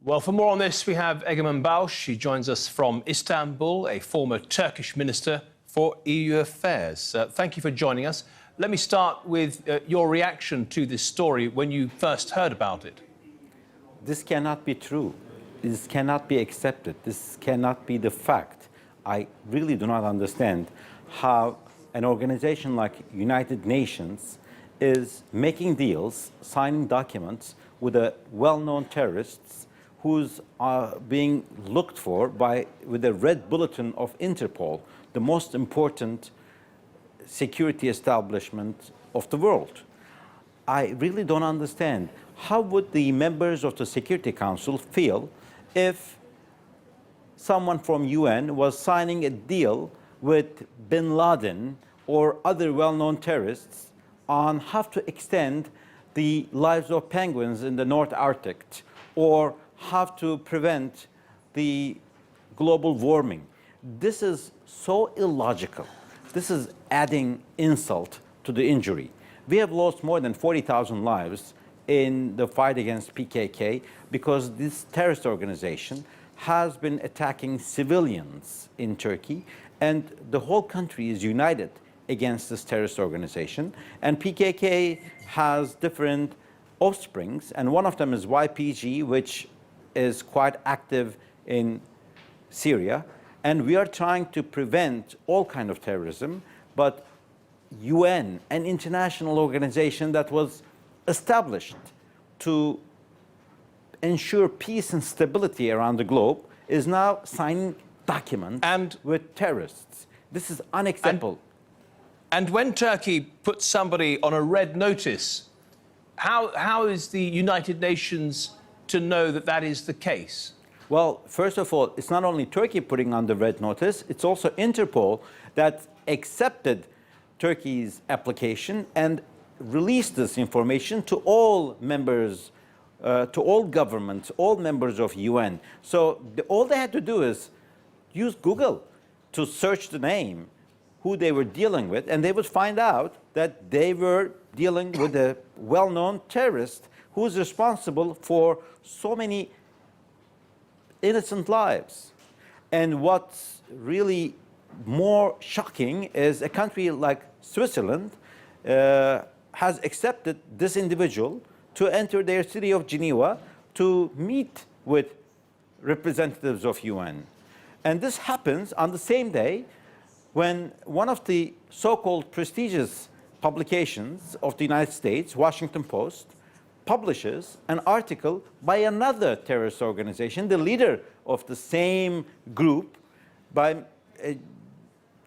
Well, for more on this, we have Egemen Bagis. He joins us from Istanbul, a former Turkish minister for EU affairs. Thank you for joining us. Let me start with your reaction to this story when you first heard about it. This cannot be true. This cannot be accepted. This cannot be the fact. I really do not understand how an organization like United Nations is making deals, signing documents with well-known terrorists who's being looked for with the red bulletin of Interpol, the most important security establishment of the world. I really don't understand. How would the members of the Security Council feel if someone from UN was signing a deal with bin Laden or other well-known terrorists on how to extend the lives of penguins in the North Arctic, or how to prevent the global warming? This is so illogical. This is adding insult to the injury. We have lost more than 40,000 lives in the fight against PKK because this terrorist organization has been attacking civilians in Turkey, and the whole country is united against this terrorist organization. And PKK has different offsprings, and one of them is YPG, which is quite active in Syria. And we are trying to prevent all kind of terrorism, but UN, an international organization that was established to ensure peace and stability around the globe, is now signing documents with terrorists. This is unacceptable. And when Turkey puts somebody on a red notice, how is the United Nations to know that that is the case? Well, first of all, it's not only Turkey putting on the red notice, it's also Interpol that accepted Turkey's application and released this information to all members, to all governments, all members of UN. So all they had to do is use Google to search the name, who they were dealing with, and they would find out that they were dealing with a well-known terrorist who is responsible for so many innocent lives. And what's really more shocking is a country like Switzerland has accepted this individual to enter their city of Geneva to meet with representatives of UN. And this happens on the same day when one of the so-called prestigious publications of the United States, Washington Post, publishes an article by another terrorist organization, the leader of the same group, by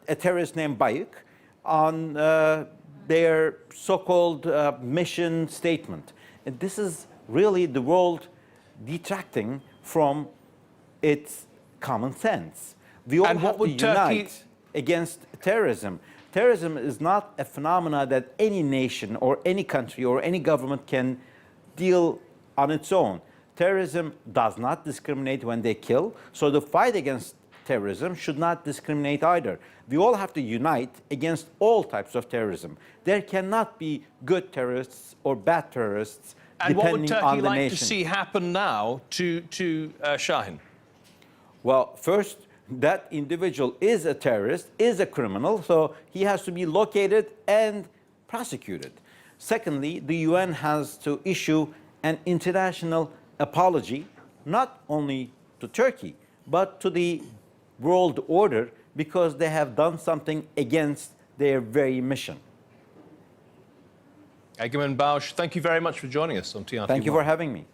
a terrorist named Bayik, on their so-called mission statement. And this is really the world detracting from its common sense. We all have to unite against terrorism. Terrorism is not a phenomenon that any nation or any country or any government can deal on its own. Terrorism does not discriminate when they kill, so the fight against terrorism should not discriminate either. We all have to unite against all types of terrorism. There cannot be good terrorists or bad terrorists depending on the nation. And what would Turkey like to see happen now to Şahin? Well, first, that individual is a terrorist, is a criminal, so he has to be located and prosecuted. Secondly, the UN has to issue an international apology, not only to Turkey, but to the world order, because they have done something against their very mission. Egemen Bagis, thank you very much for joining us on TRT1. Thank you for having me.